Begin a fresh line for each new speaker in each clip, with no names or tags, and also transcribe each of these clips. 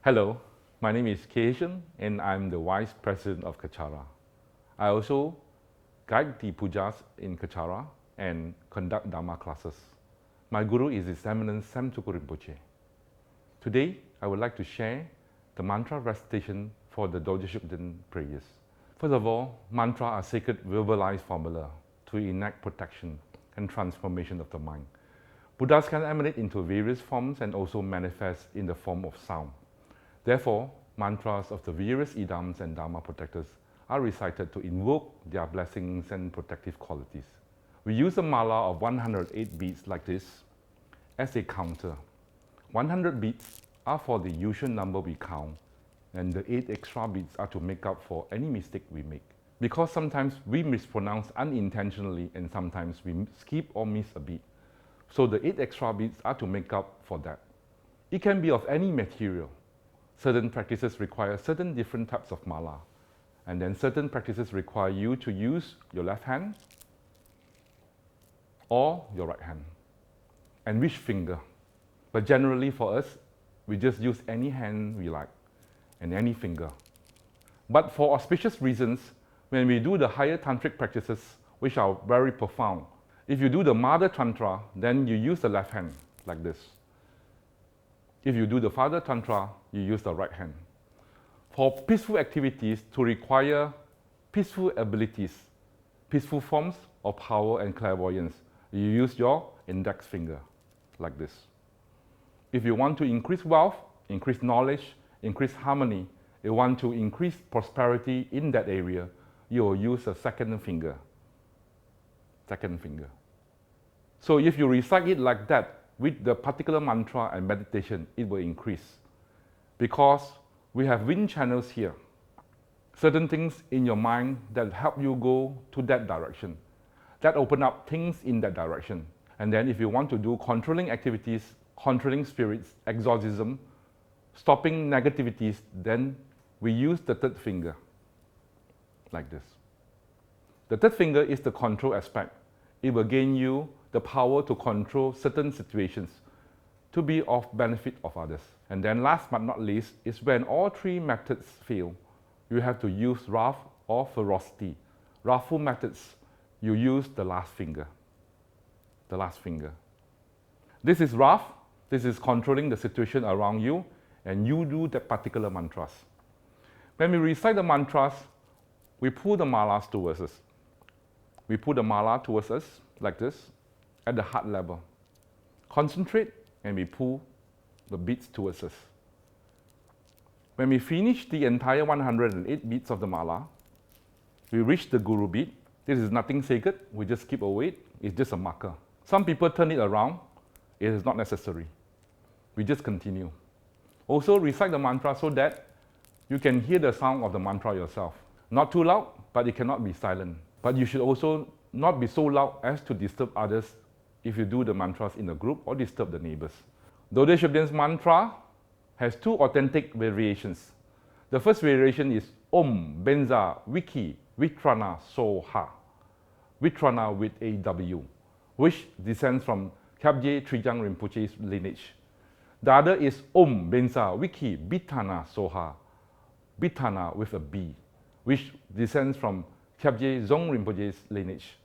Hello, my name is Keishan and I'm the Vice President of Kachara. I also guide the pujas in Kachara and conduct Dharma classes. My guru is His Eminence Tsem Rinpoche. Today, I would like to share the mantra recitation for the Dorje Shugden prayers. First of all, mantra are sacred verbalized formula to enact protection and transformation of the mind. Buddhas can emanate into various forms and also manifest in the form of sound. Therefore, mantras of the various idams and dharma protectors are recited to invoke their blessings and protective qualities. We use a mala of 108 beads like this as a counter. 100 beads are for the usual number we count, and the 8 extra beads are to make up for any mistake we make. Because sometimes we mispronounce unintentionally and sometimes we skip or miss a beat. So the 8 extra beads are to make up for that. It can be of any material. Certain practices require certain different types of mala, and then certain practices require you to use your left hand or your right hand, and which finger. But generally for us, we just use any hand we like and any finger. But for auspicious reasons, when we do the higher tantric practices, which are very profound, if you do the Mother Tantra, then you use the left hand like this. If you do the Father Tantra, you use the right hand. For peaceful activities to require peaceful abilities, peaceful forms of power and clairvoyance, you use your index finger like this. If you want to increase wealth, increase knowledge, increase harmony, you want to increase prosperity in that area, you will use a second finger. Second finger. So if you recite it like that, with the particular mantra and meditation, it will increase. Because we have wind channels here. Certain things in your mind that help you go to that direction. That open up things in that direction. And then if you want to do controlling activities, controlling spirits, exorcism, stopping negativities, then we use the third finger, like this. The third finger is the control aspect. It will gain you the power to control certain situations to be of benefit of others. And then last but not least is when all 3 methods fail, you have to use wrath or ferocity. Wrathful methods, you use the last finger. The last finger. This is wrath, this is controlling the situation around you, and you do that particular mantras. When we recite the mantras, we pull the malas towards us. We pull the mala towards us like this, at the heart level. Concentrate and we pull the beads towards us. When we finish the entire 108 beads of the mala, we reach the guru bead. This is nothing sacred, we just keep away, it's just a marker. Some people turn it around, it is not necessary. We just continue. Also recite the mantra so that you can hear the sound of the mantra yourself. Not too loud, but it cannot be silent. But you should also not be so loud as to disturb others if you do the mantras in a group or disturb the neighbors. Dorje Shugden's mantra has 2 authentic variations. The first variation is Om Benza Wiki Vitrana Soha. Vitrana with a W, which descends from Kyabje Trijang Rinpoche's lineage. The other is Om Benza Wiki Bitana Soha. Bitana with a B, which descends from Kyabje Zong Rinpoche's lineage.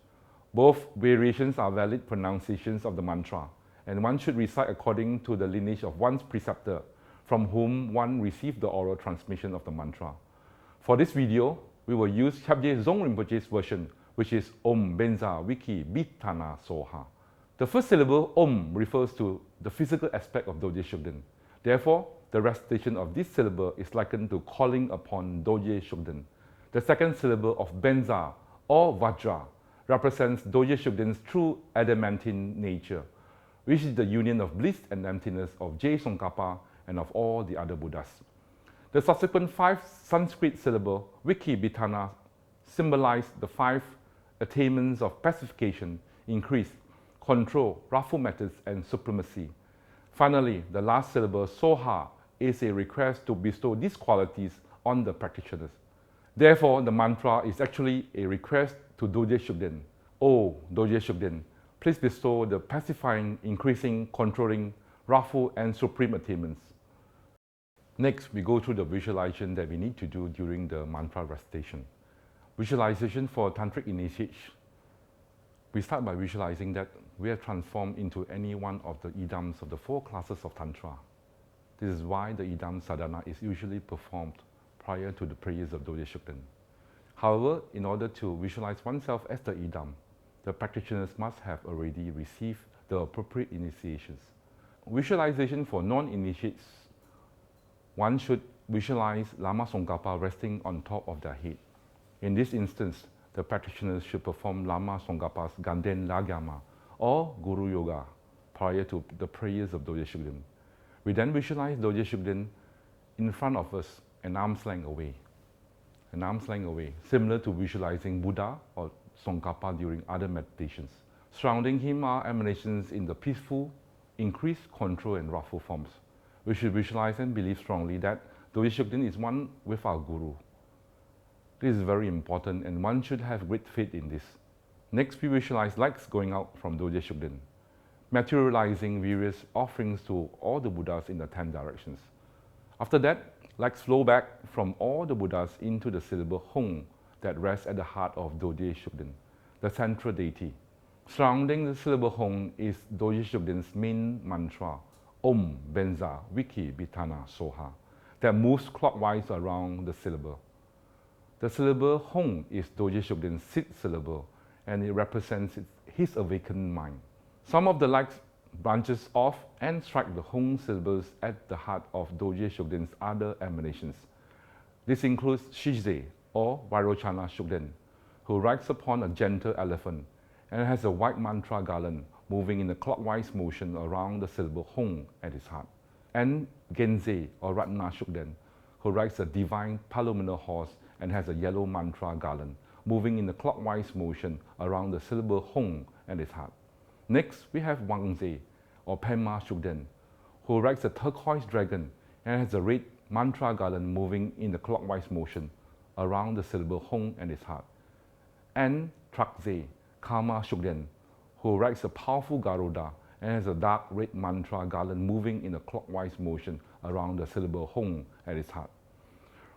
Both variations are valid pronunciations of the mantra, and one should recite according to the lineage of one's preceptor, from whom one received the oral transmission of the mantra. For this video, we will use Kyabje Zong Rinpoche's version, which is Om Benza Wiki Bitana Soha. The first syllable Om refers to the physical aspect of Dorje Shugden. Therefore, the recitation of this syllable is likened to calling upon Dorje Shugden. The second syllable of Benza or Vajra represents Dorje Shugden's true adamantine nature, which is the union of bliss and emptiness of Je Tsongkhapa and of all the other Buddhas. The subsequent 5 Sanskrit syllables, Wiki Bitana, symbolize the 5 attainments of pacification, increase, control, wrathful methods, and supremacy. Finally, the last syllable, Soha, is a request to bestow these qualities on the practitioners. Therefore, the mantra is actually a request to Dorje Shugden. Oh, Dorje Shugden, please bestow the pacifying, increasing, controlling, wrathful, and supreme attainments. Next, we go through the visualization that we need to do during the mantra recitation. Visualization for tantric initiates. We start by visualizing that we are transformed into any one of the idams of the 4 classes of Tantra. This is why the idam sadhana is usually performed prior to the prayers of Dorje Shugden. However, in order to visualize oneself as the idam, the practitioners must have already received the appropriate initiations. Visualization for non-initiates. One should visualize Lama Tsongkhapa resting on top of their head. In this instance, the practitioners should perform Lama Tsongkhapa's Ganden Lagyama or Guru Yoga prior to the prayers of Dorje Shugden. We then visualize Dorje Shugden in front of us, an arm's length away. An arm's length away, similar to visualizing Buddha or Tsongkhapa during other meditations. Surrounding him are emanations in the peaceful, increased control and wrathful forms. We should visualize and believe strongly that Dorje Shugden is one with our Guru. This is very important and one should have great faith in this. Next, we visualize lights going out from Dorje Shugden, materializing various offerings to all the Buddhas in the 10 directions. After that, lights flow back from all the Buddhas into the syllable Hong that rests at the heart of Dorje Shugden, the central deity. Surrounding the syllable Hong is Dorje Shugden's main mantra, Om Benza Viki Bitana Soha, that moves clockwise around the syllable. The syllable Hong is Dorje Shugden's 6th syllable, and it represents his awakened mind. Some of the lights branches off and strike the Hong syllables at the heart of Dorje Shugden's other emanations. This includes Shize or Vairochana Shugden, who rides upon a gentle elephant and has a white mantra garland moving in a clockwise motion around the syllable Hong at his heart. And Genze or Ratna Shugden, who rides a divine palomino horse and has a yellow mantra garland moving in a clockwise motion around the syllable Hong at his heart. Next, we have Wangze, or Pema Shugden, who rides a turquoise dragon and has a red mantra garland moving in the clockwise motion around the syllable Hong and his heart. And Trakze, Karma Shugden, who rides a powerful Garuda and has a dark red mantra garland moving in a clockwise motion around the syllable Hong at his heart.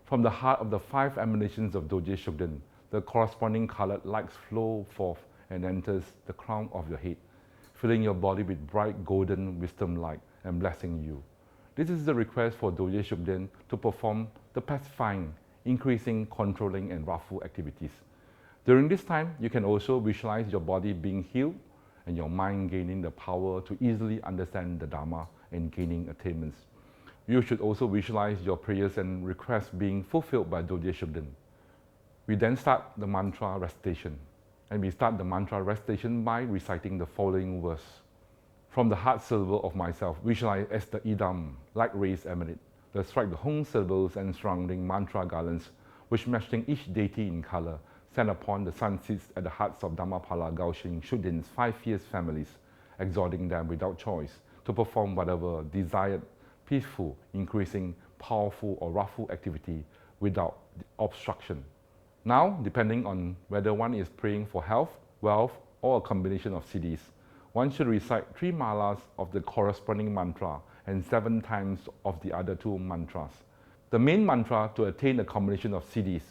From the heart of the 5 emanations of Dorje Shugden, the corresponding colored lights flow forth and enters the crown of your head, filling your body with bright golden wisdom light and blessing you. This is the request for Dorje Shugden to perform the pacifying, increasing, controlling and wrathful activities. During this time, you can also visualize your body being healed and your mind gaining the power to easily understand the Dharma and gaining attainments. You should also visualize your prayers and requests being fulfilled by Dorje Shugden. We then start the mantra recitation. And we start the mantra recitation by reciting the following verse. From the heart syllable of myself, visualize as the idam, light rays emanate, that strike the Hong syllables and surrounding mantra garlands, which matching each deity in color, stand upon the sun seats at the hearts of Dhammapala Gaoshing Shugden's 5 fierce families, exhorting them without choice to perform whatever desired, peaceful, increasing, powerful or wrathful activity without obstruction. Now, depending on whether one is praying for health, wealth, or a combination of siddhis, one should recite 3 malas of the corresponding mantra and 7 times of the other 2 mantras. The main mantra to attain a combination of siddhis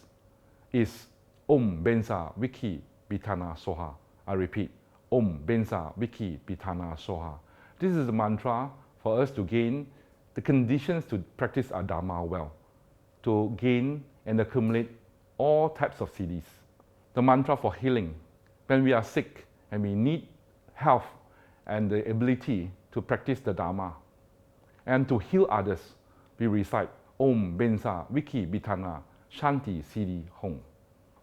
is Om Benza Viki Bitana Soha. I repeat, Om Benza Viki Bitana Soha. This is the mantra for us to gain the conditions to practice our Dharma well, to gain and accumulate all types of siddhis. The mantra for healing. When we are sick and we need health and the ability to practice the Dharma. And to heal others, we recite Om Benza Viki Bitana Shanti Siddhi Hong.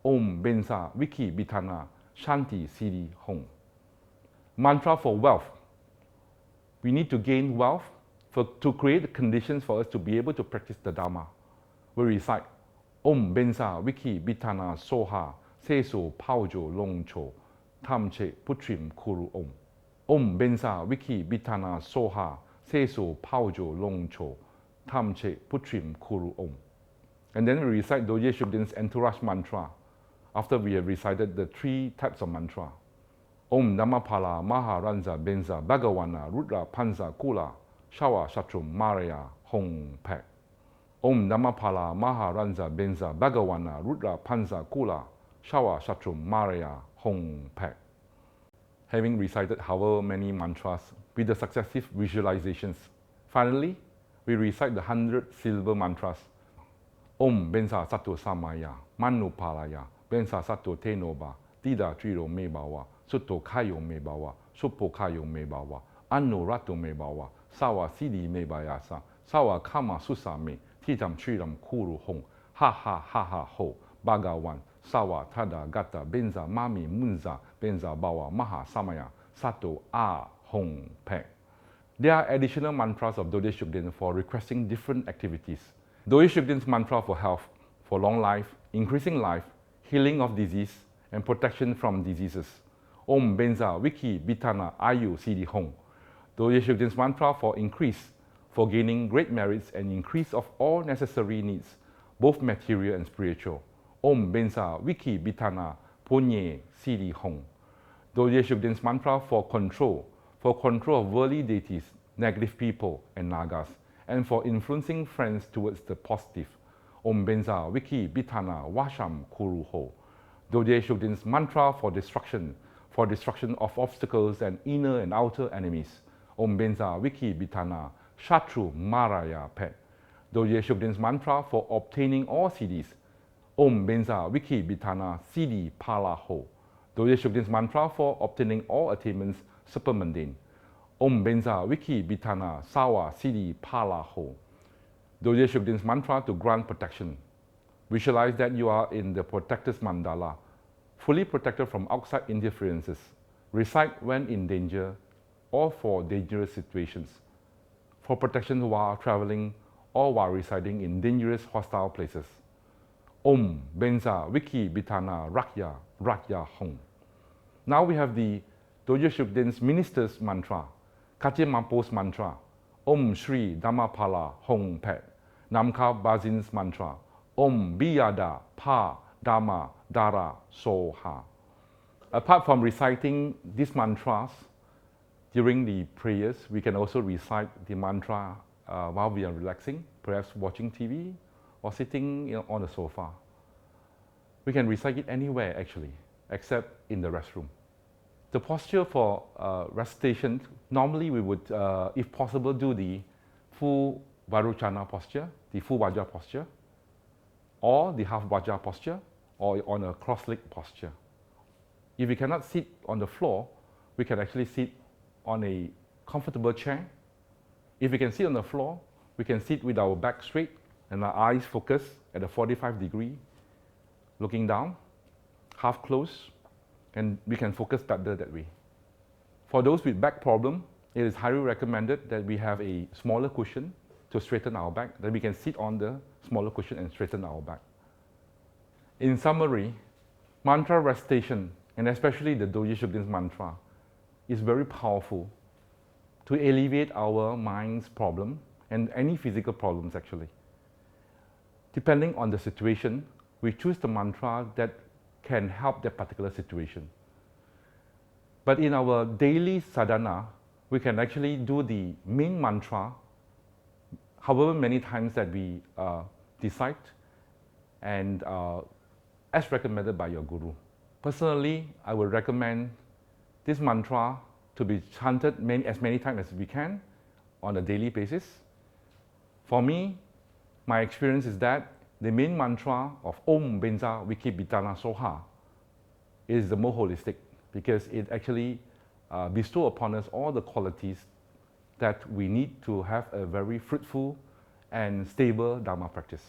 Om Benza Viki Bitana Shanti Siddhi Hong. Mantra for wealth. We need to gain wealth to create conditions for us to be able to practice the Dharma. We recite Om Benza Viki Bitana Soha Seso Paujo Longcho Tamche Putrim Kuru Om. Om Benza Viki Bitana Soha Seso Paujo Longcho Tamche Putrim Kuru Om. And then we recite Dorje Shugden's entourage mantra after we have recited the 3 types of mantra. Om Dhammapala Maharanza Benza Bhagawana Rudra Panza Kula Shawa Shatrum Maraya Hong Pak. Om Dhammapala Maharanza Benza Bhagawana Rudra Panza Kula Shawa Shatrum Maraya Hong Pek. Having recited however many mantras with the successive visualizations, finally, we recite the 100-syllable mantras. Om Benza Sato Samaya Manu Palaya Benza Sato Tenoba Tida Triro Mebawa Suto Kayo Mebawa Supo Kayo Mebawa Anno Rato Mebawa Sawa Sidi Mebayasa Sawa Kama Susame Titam Triram Kuru Hong Ha Ha Ha Ha Ho Bhagawan Sawa Tada Gata Benza Mami Munza Benza Bawa Maha Samaya Sato A Hong Pek. There are additional mantras of Dorje Shugden for requesting different activities. Dorje Shugden's mantra for health, for long life, increasing life, healing of disease, and protection from diseases. Om Benza Wiki Bitana Ayu Sidi Hong. Dorje Shugden's mantra for increase, for gaining great merits and increase of all necessary needs, both material and spiritual. Om Benza Wiki Bitana Ponye Sidi Hong. Dorje Shugden's mantra for control of worldly deities, negative people, and nagas, and for influencing friends towards the positive. Om Benza Wiki Bitana Washam Kuru Ho. Dorje Shugden's mantra for destruction of obstacles and inner and outer enemies. Om Benza Wiki Bitana Shatru Maraya Pet. Dorje Shugden's mantra for obtaining all siddhis. Om Benza Wiki Bitana Siddhi Pala Ho. Dorje Shugden's mantra for obtaining all attainments supermundane. Om Benza Wiki Bitana Sawa Siddhi Pala Ho. Dorje Shugden's mantra to grant protection. Visualize that you are in the protector's mandala, fully protected from outside interferences. Recite when in danger or for dangerous situations. For protection while traveling or while residing in dangerous hostile places. Om Benza Wiki Bitana Rakya Hong. Now we have the Dorje Shugden's minister's mantra, Kache Mapo's mantra, Om Shri Dhammapala Hong Pet. Namka Bazin's mantra, Om Biyada Pa Dhamma Dara Soha. Apart from reciting these mantras during the prayers, we can also recite the mantra while we are relaxing, perhaps watching TV or sitting on the sofa. We can recite it anywhere actually, except in the restroom. The posture for recitation, normally we would, if possible, do the full Varuchana posture, the full Vajra posture, or the half Vajra posture, or on a cross-leg posture. If we cannot sit on the floor, we can actually sit on a comfortable chair. If we can sit on the floor, we can sit with our back straight and our eyes focused at a 45-degree, looking down, half closed, and we can focus better that way. For those with back problem, it is highly recommended that we have a smaller cushion to straighten our back, that we can sit on the smaller cushion and straighten our back. In summary, mantra recitation, and especially the Dorje Shugden's mantra, is very powerful to alleviate our mind's problem and any physical problems actually. Depending on the situation, we choose the mantra that can help that particular situation. But in our daily sadhana, we can actually do the main mantra however many times that we decide, and as recommended by your guru. Personally, I would recommend this mantra to be chanted as many times as we can on a daily basis. For me, my experience is that the main mantra of Om Benza Wiki Bitana Soha is the more holistic, because it actually bestows upon us all the qualities that we need to have a very fruitful and stable Dharma practice.